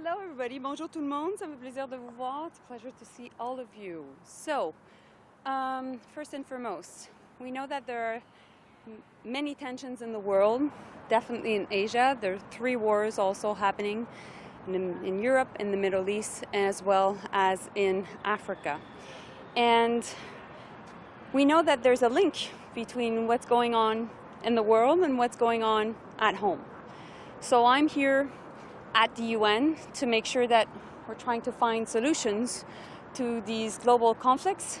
Hello everybody, bonjour tout le monde, ça me fait plaisir de vous voir. It's a pleasure to see all of you. So, first and foremost, we know that there are many tensions in the world, definitely in Asia. There are 3 wars also happening in Europe, in the Middle East, as well as in Africa. And we know that there's a link between what's going on in the world and what's going on at home. So I'm here at the UN to make sure that we're trying to find solutions to these global conflicts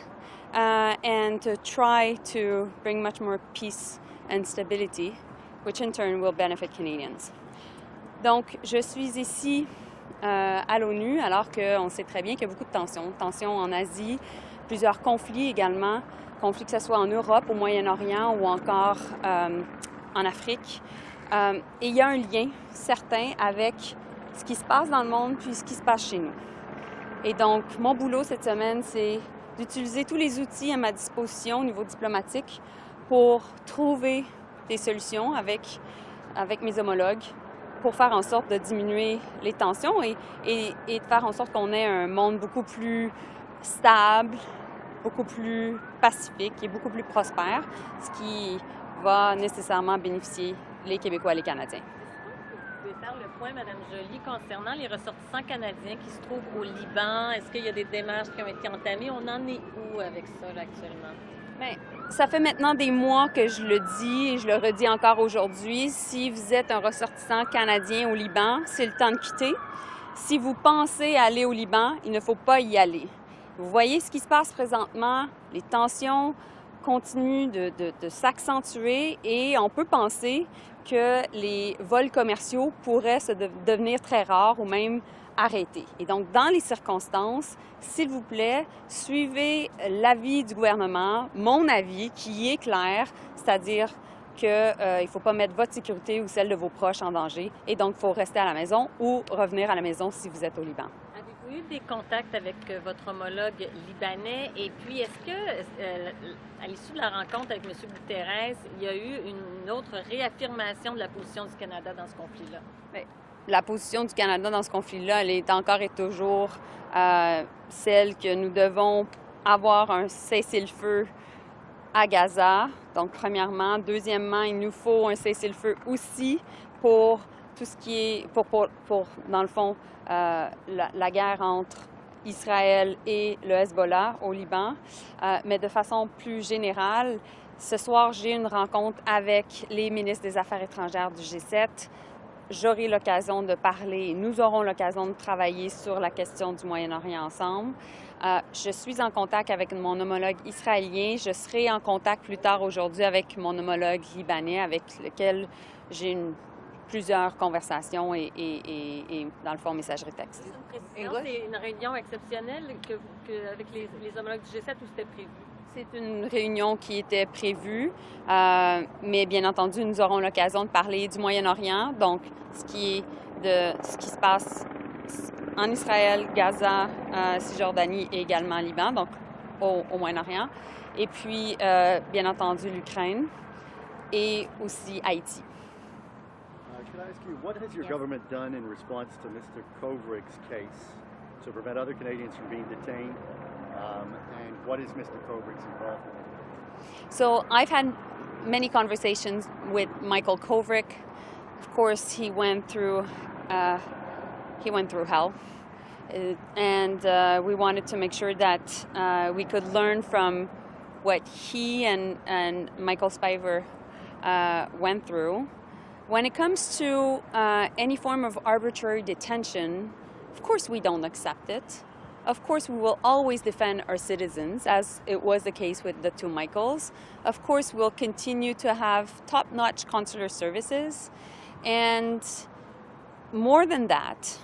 and to try to bring much more peace and stability, which in turn will benefit Canadians. Donc, je suis ici à l'ONU alors qu'on sait très bien qu'il y a beaucoup de tensions en Asie, plusieurs conflits également, conflits que ce soit en Europe, au Moyen-Orient ou encore en Afrique. Et il y a un lien certain avec ce qui se passe dans le monde puis ce qui se passe chez nous. Et donc, mon boulot cette semaine, c'est d'utiliser tous les outils à ma disposition au niveau diplomatique pour trouver des solutions avec mes homologues pour faire en sorte de diminuer les tensions et de faire en sorte qu'on ait un monde beaucoup plus stable, beaucoup plus pacifique et beaucoup plus prospère, ce qui va nécessairement bénéficier les Québécois et les Canadiens. Vous pouvez faire le point, Mme Joly, concernant les ressortissants canadiens qui se trouvent au Liban. Est-ce qu'il y a des démarches qui ont été entamées? On en est où avec ça là, actuellement? Bien, ça fait maintenant des mois que je le dis et je le redis encore aujourd'hui. Si vous êtes un ressortissant canadien au Liban, c'est le temps de quitter. Si vous pensez aller au Liban, il ne faut pas y aller. Vous voyez ce qui se passe présentement, les tensions continuent de s'accentuer et on peut penser que les vols commerciaux pourraient devenir très rares ou même arrêtés. Et donc, dans les circonstances, s'il vous plaît, suivez l'avis du gouvernement, mon avis, qui est clair, c'est-à-dire qu'il ne faut pas mettre votre sécurité ou celle de vos proches en danger. Et donc, il faut rester à la maison ou revenir à la maison si vous êtes au Liban. Avez-vous eu des contacts avec votre homologue libanais? Et puis, est-ce que, à l'issue de la rencontre avec M. Guterres, il y a eu une autre réaffirmation de la position du Canada dans ce conflit-là? Bien, la position du Canada dans ce conflit-là, elle est encore et toujours celle que nous devons avoir un cessez-le-feu à Gaza. Donc, premièrement. Deuxièmement, il nous faut un cessez-le-feu aussi pour tout ce qui est, pour dans le fond, la guerre entre Israël et le Hezbollah au Liban. Mais de façon plus générale, ce soir, j'ai une rencontre avec les ministres des Affaires étrangères du G7. J'aurai l'occasion de parler, nous aurons l'occasion de travailler sur la question du Moyen-Orient ensemble. Je suis en contact avec mon homologue israélien. Je serai en contact plus tard aujourd'hui avec mon homologue libanais, avec lequel j'ai plusieurs conversations et dans le fond, messagerie texte. C'est une réunion exceptionnelle avec les homologues du G7 ou c'était prévu? C'est une réunion qui était prévue, mais bien entendu, nous aurons l'occasion de parler du Moyen-Orient, donc ce qui se passe en Israël, Gaza, Cisjordanie et également Liban, donc au Moyen-Orient, et puis bien entendu l'Ukraine et aussi Haïti. Can I ask you, what has your government done in response to Mr. Kovrig's case to prevent other Canadians from being detained? And what is Mr. Kovrig's involvement? So I've had many conversations with Michael Kovrig. Of course, he went through hell, and we wanted to make sure that we could learn from what he and Michael Spiver went through. When it comes to any form of arbitrary detention, of course we don't accept it. Of course, we will always defend our citizens, as it was the case with the 2 Michaels. Of course, we'll continue to have top-notch consular services. And more than that,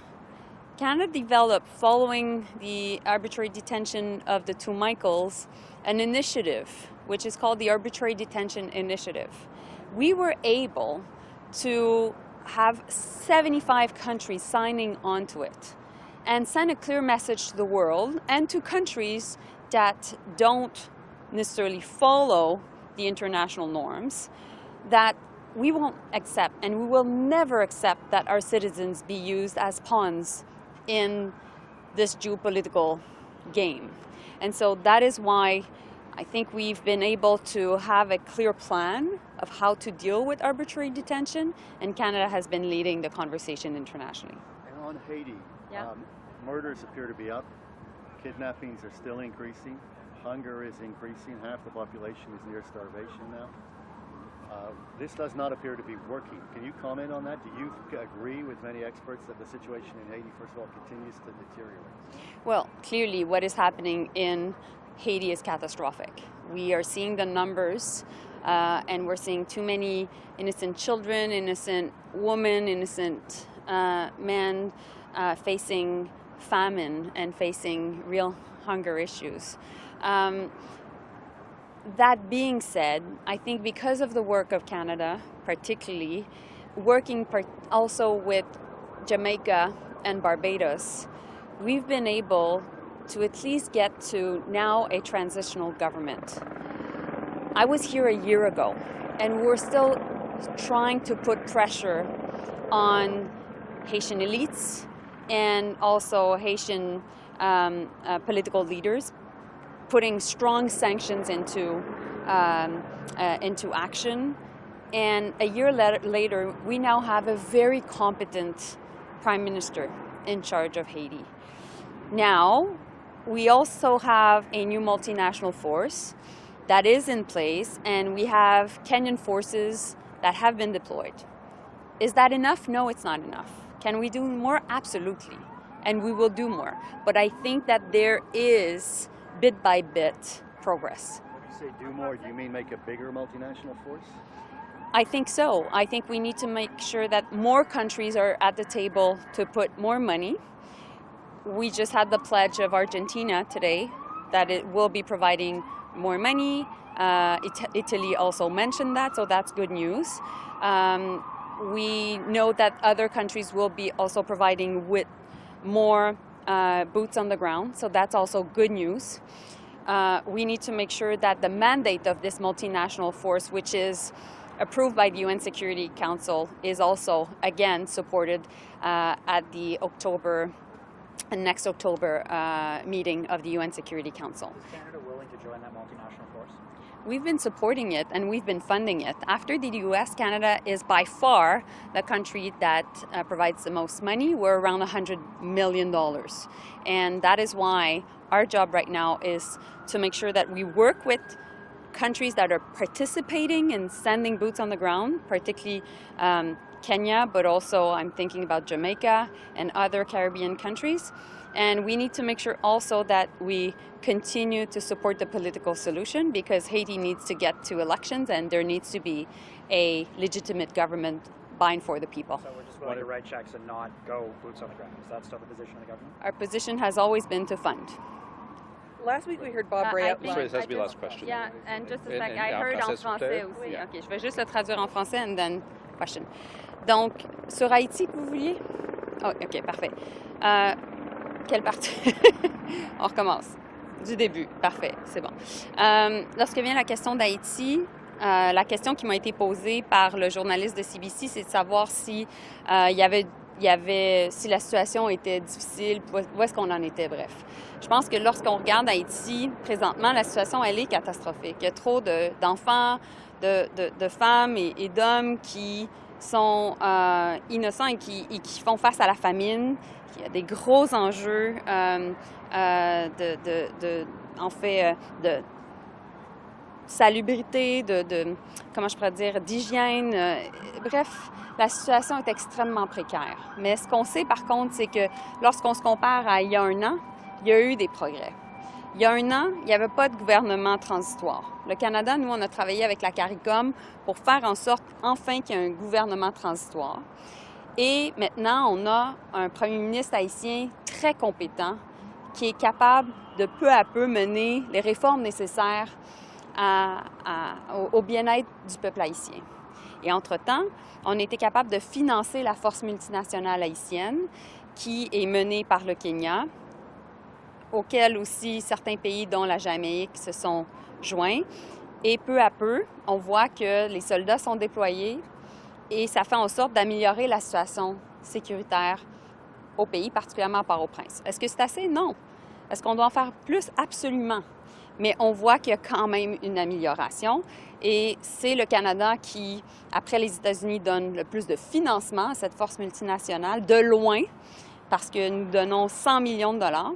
Canada developed, following the arbitrary detention of the 2 Michaels, an initiative, which is called the Arbitrary Detention Initiative. We were able to have 75 countries signing onto it and send a clear message to the world and to countries that don't necessarily follow the international norms that we won't accept and we will never accept that our citizens be used as pawns in this geopolitical game. And so that is why I think we've been able to have a clear plan of how to deal with arbitrary detention, and Canada has been leading the conversation internationally. And on Haiti, murders appear to be up, kidnappings are still increasing, hunger is increasing, half the population is near starvation now. This does not appear to be working. Can you comment on that? Do you agree with many experts that the situation in Haiti, first of all, continues to deteriorate? Well, clearly what is happening in Haiti is catastrophic. We are seeing the numbers, and we're seeing too many innocent children, innocent women, innocent men facing famine and facing real hunger issues. That being said, I think because of the work of Canada, particularly, working also with Jamaica and Barbados, we've been able to at least get to now a transitional government. I was here a year ago, and we're still trying to put pressure on Haitian elites and also Haitian political leaders, putting strong sanctions into action. And a year later, we now have a very competent prime minister in charge of Haiti. Now, we also have a new multinational force that is in place, and we have Kenyan forces that have been deployed. Is that enough? No, it's not enough. Can we do more? Absolutely. And we will do more. But I think that there is, bit by bit, progress. When you say do more, do you mean make a bigger multinational force? I think so. I think we need to make sure that more countries are at the table to put more money. We just had the pledge of Argentina today that it will be providing more money. Italy also mentioned that, so that's good news. We know that other countries will be also providing with more boots on the ground, so that's also good news. We need to make sure that the mandate of this multinational force, which is approved by the UN Security Council, is also, again, supported at the next October meeting of the UN Security Council. Is Canada willing to join that multinational force? We've been supporting it and we've been funding it. After the US, Canada is by far the country that provides the most money. We're around $100 million. And that is why our job right now is to make sure that we work with countries that are participating in sending boots on the ground, particularly Kenya, but also I'm thinking about Jamaica and other Caribbean countries. And we need to make sure also that we continue to support the political solution, because Haiti needs to get to elections and there needs to be a legitimate government by and for the people. So we're just willing to write checks and not go boots on the ground. Is that still the position of the government? Our position has always been to fund. Last week we heard Bob Rae outline. Sorry, it has to be last question. Yeah, and just a sec, And I heard en français aussi. Yeah. OK, je vais juste le traduire en français and then question. Donc, sur Haïti, que vous vouliez? Oh, OK, parfait. Quelle partie? On recommence. Du début. Parfait, c'est bon. Lorsque vient la question d'Haïti, la question qui m'a été posée par le journaliste de CBC, c'est de savoir si si la situation était difficile, où est-ce qu'on en était, bref. Je pense que lorsqu'on regarde Haïti, présentement, la situation, elle est catastrophique. Il y a trop d'enfants, de femmes et d'hommes qui sont innocents et qui font face à la famine. Il y a des gros enjeux de salubrité, comment je pourrais dire, d'hygiène. Bref, la situation est extrêmement précaire. Mais ce qu'on sait par contre, c'est que lorsqu'on se compare à il y a un an, il y a eu des progrès. Il y a un an, il n'y avait pas de gouvernement transitoire. Le Canada, nous, on a travaillé avec la CARICOM pour faire en sorte, enfin, qu'il y ait un gouvernement transitoire. Et maintenant, on a un premier ministre haïtien très compétent qui est capable de peu à peu mener les réformes nécessaires au bien-être du peuple haïtien. Et entre-temps, on a été capable de financer la force multinationale haïtienne qui est menée par le Kenya, auquel aussi certains pays, dont la Jamaïque, se sont joints. Et peu à peu, on voit que les soldats sont déployés et ça fait en sorte d'améliorer la situation sécuritaire au pays, particulièrement à Port-au-Prince. Est-ce que c'est assez? Non. Est-ce qu'on doit en faire plus? Absolument. Mais on voit qu'il y a quand même une amélioration et c'est le Canada qui, après les États-Unis, donne le plus de financement à cette force multinationale, de loin, parce que nous donnons 100 millions de dollars.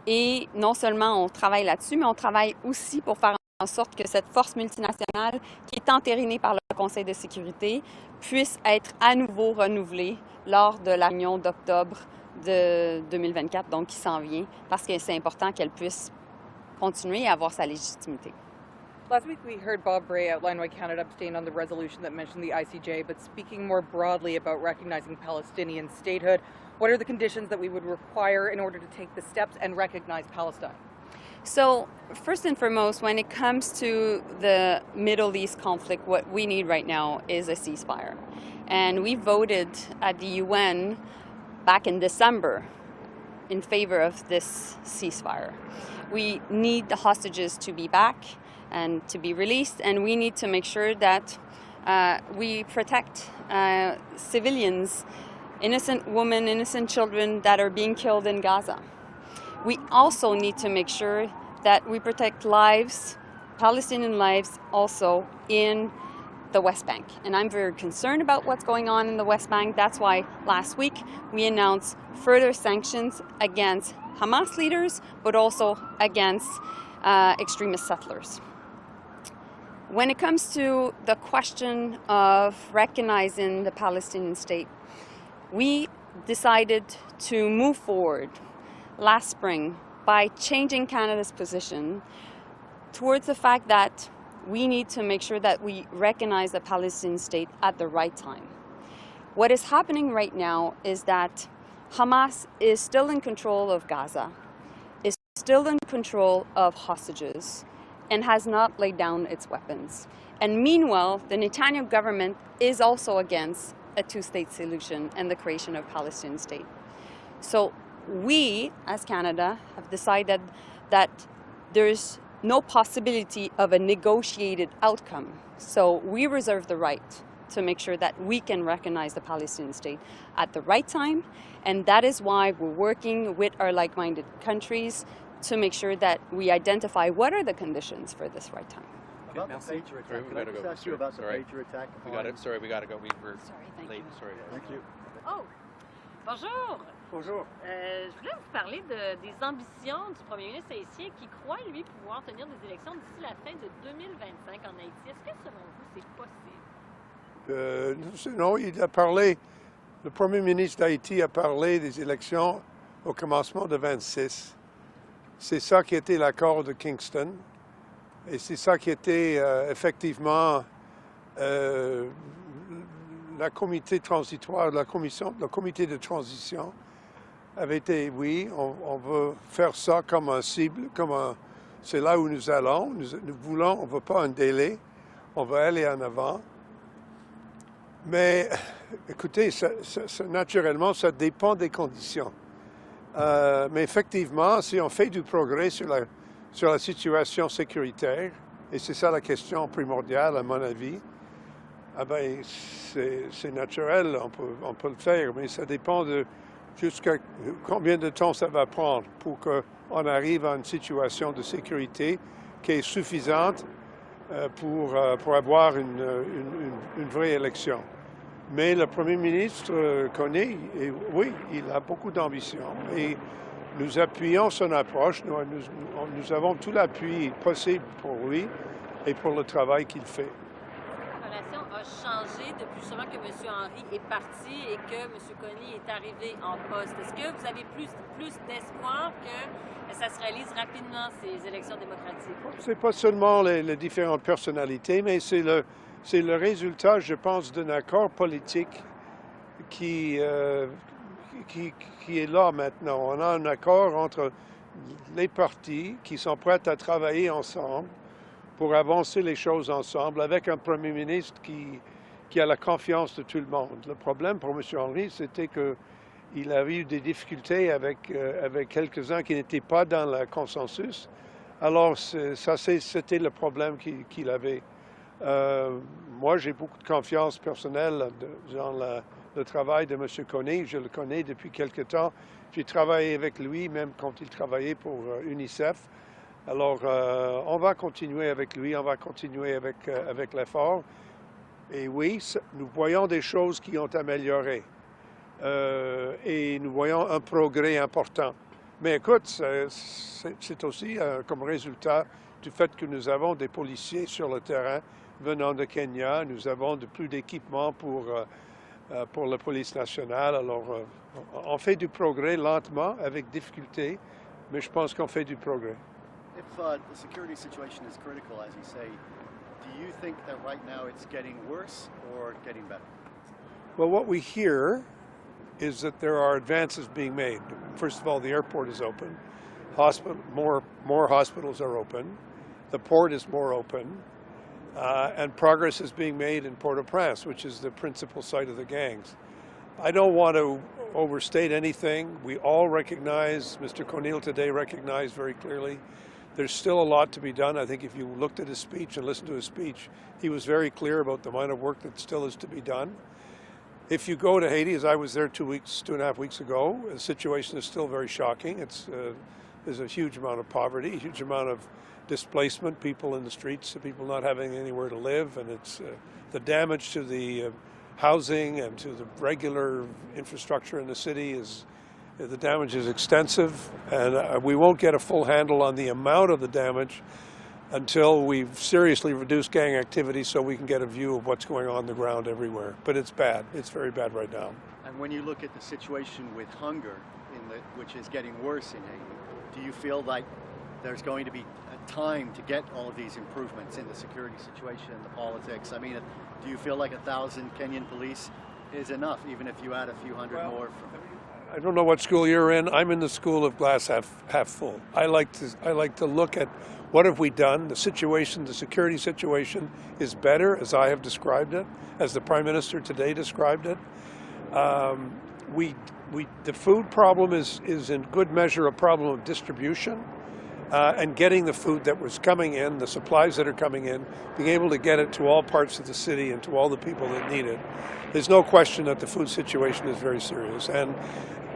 Et non seulement on travaille là-dessus, mais on travaille aussi pour faire en sorte que cette force multinationale, qui est entérinée par le Conseil de sécurité, puisse être à nouveau renouvelée lors de la réunion d'octobre de 2024, donc qui s'en vient, parce que c'est important qu'elle puisse continuer à avoir sa légitimité. Last week we heard Bob Rae outline why Canada abstained on the resolution that mentioned the ICJ, but speaking more broadly about recognizing Palestinian statehood, what are the conditions that we would require in order to take the steps and recognize Palestine? So, first and foremost, when it comes to the Middle East conflict, what we need right now is a ceasefire. And we voted at the UN back in December in favor of this ceasefire. We need the hostages to be back and to be released, and we need to make sure that we protect civilians, innocent women, innocent children that are being killed in Gaza. We also need to make sure that we protect lives, Palestinian lives, also in the West Bank. And I'm very concerned about what's going on in the West Bank. That's why last week we announced further sanctions against Hamas leaders, but also against extremist settlers. When it comes to the question of recognizing the Palestinian state, we decided to move forward last spring by changing Canada's position towards the fact that we need to make sure that we recognize the Palestinian state at the right time. What is happening right now is that Hamas is still in control of Gaza, is still in control of hostages, and has not laid down its weapons. And meanwhile, the Netanyahu government is also against a two-state solution and the creation of a Palestinian state. So we, as Canada, have decided that there's no possibility of a negotiated outcome. So we reserve the right to make sure that we can recognize the Palestinian state at the right time. And that is why we're working with our like-minded countries to make sure that we identify what are the conditions for this right time. About the Patriot attack, can I just ask you about the Patriot attack? We got it. Sorry, we got to go. We're Thank late. you. Sorry. Thank you. Oh! Bonjour! Bonjour. Je voulais vous parler des ambitions du premier ministre haïtien qui croit, lui, pouvoir tenir des élections d'ici la fin de 2025 en Haïti. Est-ce que, selon vous, c'est possible? Non, il a parlé, le premier ministre d'Haïti a parlé des élections au commencement de 26. C'est ça qui était l'accord de Kingston. Et c'est ça qui était effectivement la comité transitoire, le comité de transition avait été, oui, on veut faire ça comme un cible, c'est là où nous allons. Nous voulons, on ne veut pas un délai, on veut aller en avant. Mais écoutez, naturellement, ça dépend des conditions. Mais effectivement, si on fait du progrès sur la situation sécuritaire, et c'est ça la question primordiale à mon avis, ah ben, c'est naturel, on peut le faire, mais ça dépend de jusqu'à combien de temps ça va prendre pour qu'on arrive à une situation de sécurité qui est suffisante pour avoir une vraie élection. Mais le premier ministre connaît, et oui, il a beaucoup d'ambition. Et nous appuyons son approche, nous avons tout l'appui possible pour lui et pour le travail qu'il fait. La relation a changé depuis justement que M. Henry est parti et que M. Coney est arrivé en poste. Est-ce que vous avez plus d'espoir que ça se réalise rapidement, ces élections démocratiques? C'est pas seulement les différentes personnalités, mais c'est le résultat, je pense, d'un accord politique qui est là maintenant. On a un accord entre les partis qui sont prêts à travailler ensemble pour avancer les choses ensemble avec un premier ministre qui a la confiance de tout le monde. Le problème pour M. Henry, c'était qu'il avait eu des difficultés avec quelques-uns qui n'étaient pas dans le consensus. Alors, c'était le problème qu'il avait. Moi, j'ai beaucoup de confiance personnelle dans le travail de M. Koenig. Je le connais depuis quelque temps. J'ai travaillé avec lui, même quand il travaillait pour UNICEF. Alors, on va continuer avec lui, on va continuer avec l'effort. Et oui, nous voyons des choses qui ont amélioré. Et nous voyons un progrès important. Mais écoute, c'est aussi comme résultat du fait que nous avons des policiers sur le terrain venant de Kenya. Nous avons de plus d'équipements pour la police nationale. Alors, on fait du progrès lentement, avec difficulté, mais je pense qu'on fait du progrès. If the security situation is critical, as you say, do you think that right now it's getting worse or getting better? Well, what we hear is that there are advances being made. First of all, the airport is open. More hospitals are open. The port is more open. And progress is being made in Port-au-Prince, which is the principal site of the gangs. I don't want to overstate anything. We all recognize, Mr. Cornel today recognized very clearly, there's still a lot to be done. I think if you looked at his speech and listened to his speech, he was very clear about the amount of work that still is to be done. If you go to Haiti, as I was there 2.5 weeks ago, the situation is still very shocking. There's a huge amount of poverty, a huge amount of displacement, people in the streets, people not having anywhere to live, and it's the damage to the housing and to the regular infrastructure in the city the damage is extensive, and we won't get a full handle on the amount of the damage until we've seriously reduced gang activity so we can get a view of what's going on the ground everywhere. But it's bad. It's very bad right now. And when you look at the situation with hunger, which is getting worse in Haiti, do you feel like there's going to be a time to get all of these improvements in the security situation and the politics? I mean, do you feel like 1,000 Kenyan police is enough, even if you add a few hundred more? I don't know what school you're in. I'm in the school of glass half full. I like to look at what have we done. The security situation is better, as I have described it, as the Prime Minister today described it. The food problem is in good measure a problem of distribution and getting the food that was coming in, the supplies that are coming in, being able to get it to all parts of the city and to all the people that need it. There's no question that the food situation is very serious. And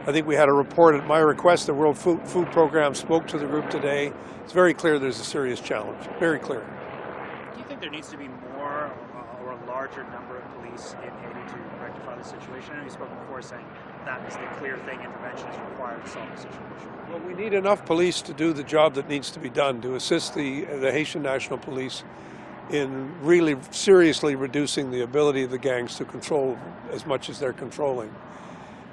I think we had a report at my request. The World Food Program spoke to the group today. It's very clear there's a serious challenge, very clear. Do you think there needs to be more or a larger number of police in Haiti to rectify the situation? I know you spoke before saying that is the clear thing, intervention is required to solve the situation. Well, we need enough police to do the job that needs to be done, to assist the Haitian National Police in really seriously reducing the ability of the gangs to control as much as they're controlling.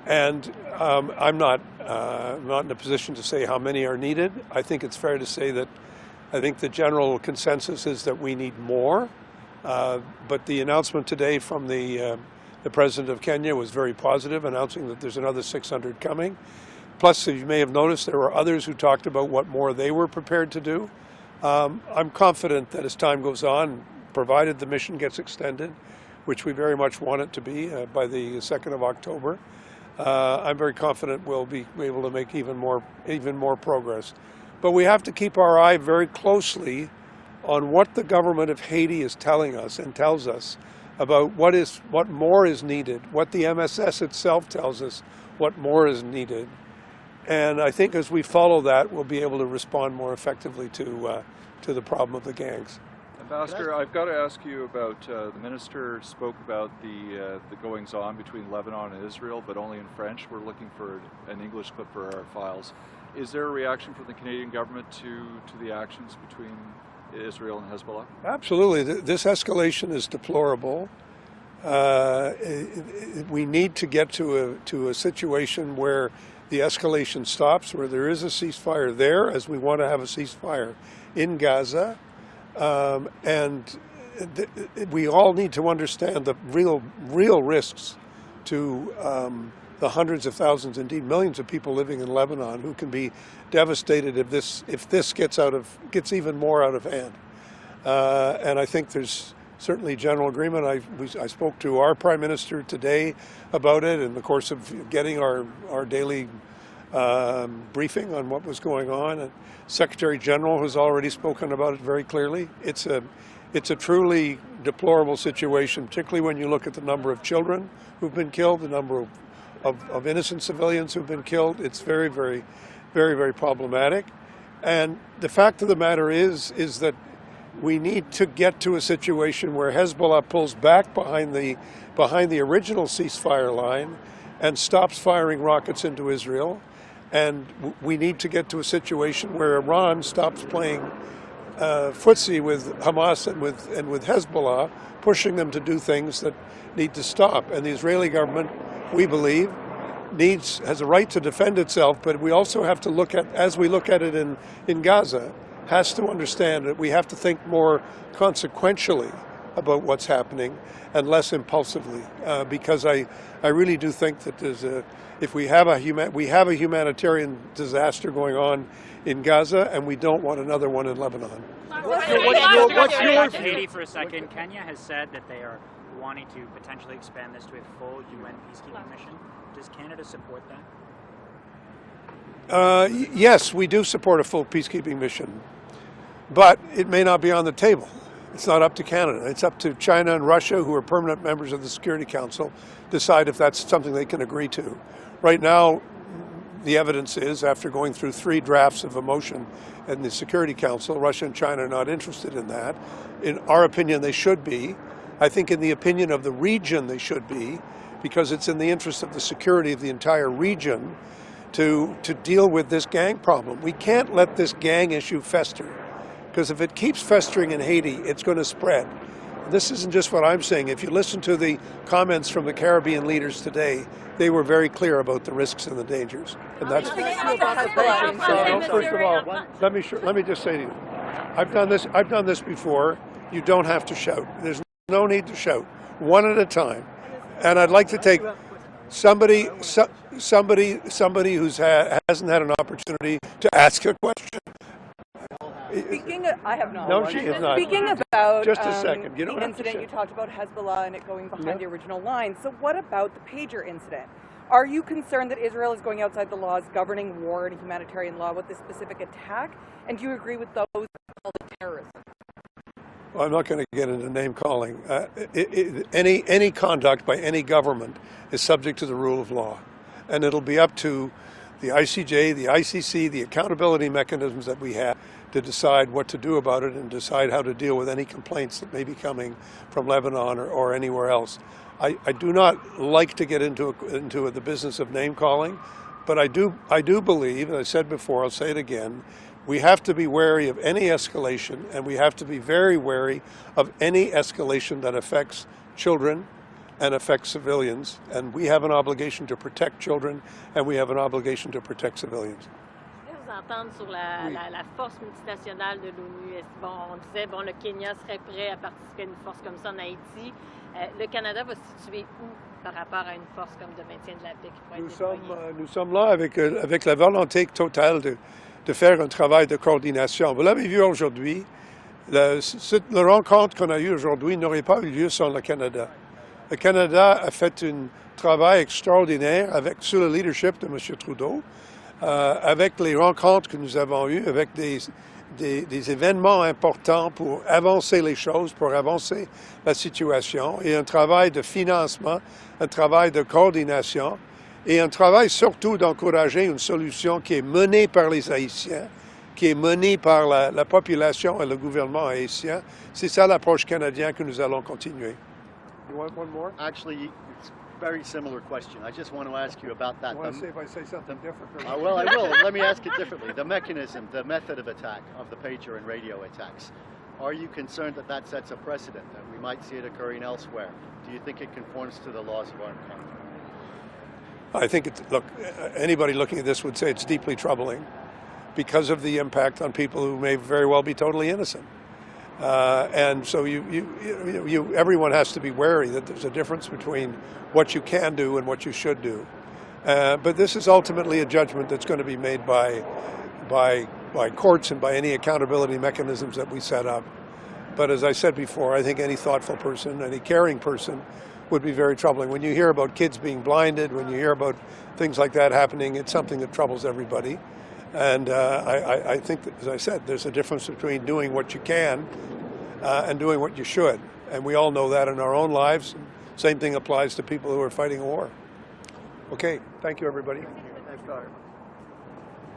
And I'm not in a position to say how many are needed. I think it's fair to say that I think the general consensus is that we need more. But the announcement today from the President of Kenya was very positive, announcing that there's another 600 coming. Plus, as you may have noticed, there were others who talked about what more they were prepared to do. I'm confident that as time goes on, provided the mission gets extended, which we very much want it to be by the 2nd of October, I'm very confident we'll be able to make even more progress. But we have to keep our eye very closely on what the government of Haiti is telling us and tells us about what more is needed, what the MSS itself tells us what more is needed. And I think as we follow that, we'll be able to respond more effectively to the problem of the gangs. Ambassador, I've got to ask you about, the minister spoke about the goings-on between Lebanon and Israel, but only in French. We're looking for an English clip for our files. Is there a reaction from the Canadian government to the actions between Israel and Hezbollah? Absolutely. This escalation is deplorable. We need to get to a situation where the escalation stops, where there is a ceasefire there, as we want to have a ceasefire in Gaza. And we all need to understand the real risks to the hundreds of thousands, indeed millions of people living in Lebanon who can be devastated if this gets even more out of hand. And I think there's certainly general agreement. I spoke to our Prime Minister today about it in the course of getting our daily briefing on what was going on. And Secretary General has already spoken about it very clearly. It's a truly deplorable situation, particularly when you look at the number of children who've been killed, the number of innocent civilians who've been killed. It's very, very, very, very problematic. And the fact of the matter is that we need to get to a situation where Hezbollah pulls back behind the original ceasefire line and stops firing rockets into Israel. And we need to get to a situation where Iran stops playing footsie with Hamas and with Hezbollah, pushing them to do things that need to stop. And the Israeli government, we believe, has a right to defend itself, but we also have to look at, as we look at it in Gaza, has to understand that we have to think more consequentially about what's happening and less impulsively, because I really do think that if we have a humanitarian disaster going on in Gaza, and we don't want another one in Lebanon. What's your Haiti for a second? Kenya has said that they are wanting to potentially expand this to a full UN peacekeeping mission. Does Canada support that? Yes, we do support a full peacekeeping mission, but it may not be on the table. It's not up to Canada. It's up to China and Russia, who are permanent members of the Security Council, decide if that's something they can agree to. Right now, the evidence is, after going through 3 drafts of a motion in the Security Council, Russia and China are not interested in that. In our opinion, they should be. I think in the opinion of the region, they should be, because it's in the interest of the security of the entire region to deal with this gang problem. We can't let this gang issue fester, because if it keeps festering in Haiti, it's going to spread. This isn't just what I'm saying. If you listen to the comments from the Caribbean leaders today, they were very clear about the risks and the dangers. And that's first of all, let me just say to you, I've done this before. You don't have to shout. There's no need to shout. One at a time. And I'd like to take somebody who hasn't had an opportunity to ask a question. I have not. No, she is not. Speaking about just a second. You don't the have to incident, you talked about Hezbollah and it going behind the original line. So what about the pager incident? Are you concerned that Israel is going outside the laws governing war and humanitarian law with this specific attack? And do you agree with those who call it terrorism? Well, I'm not going to get into name calling. Any conduct by any government is subject to the rule of law, and it'll be up to the ICJ, the ICC, the accountability mechanisms that we have to decide what to do about it and decide how to deal with any complaints that may be coming from Lebanon or anywhere else. I do not like to get into the business of name calling, but I do believe, and I said before, I'll say it again, we have to be wary of any escalation, and we have to be very wary of any escalation that affects children and affects civilians. And we have an obligation to protect children, and we have an obligation to protect civilians. Entendre sur la force multinationale de l'ONU. On disait, le Kenya serait prêt à participer à une force comme ça en Haïti. Le Canada va se situer où par rapport à une force comme de maintien de la paix qui pourrait être déployée? Nous sommes là avec la volonté totale de faire un travail de coordination. Vous l'avez vu aujourd'hui, la rencontre qu'on a eue aujourd'hui n'aurait pas eu lieu sans le Canada. Le Canada a fait un travail extraordinaire sous le leadership de M. Trudeau, avec les rencontres que nous avons eues, avec des événements importants pour avancer les choses, pour avancer la situation, et un travail de financement, un travail de coordination, et un travail surtout d'encourager une solution qui est menée par les Haïtiens, qui est menée par la population et le gouvernement haïtien. C'est ça l'approche canadienne que nous allons continuer. You want one more? Actually, it's a very similar question. I just want to ask you about that. I want to see if I say something different. Well, I will. Let me ask it differently. The mechanism, the method of attack of the pager and radio attacks. Are you concerned that that sets a precedent, that we might see it occurring elsewhere? Do you think it conforms to the laws of armed conflict? I think look, anybody looking at this would say it's deeply troubling because of the impact on people who may very well be totally innocent. And so everyone has to be wary that there's a difference between what you can do and what you should do. But this is ultimately a judgment that's going to be made by courts and by any accountability mechanisms that we set up. But as I said before, I think any thoughtful person, any caring person, would be very troubling. When you hear about kids being blinded, when you hear about things like that happening, it's something that troubles everybody. And I think that, as I said, there's a difference between doing what you can and doing what you should. And we all know that in our own lives. Same thing applies to people who are fighting a war. Okay, thank you, everybody. Thanks, Carter.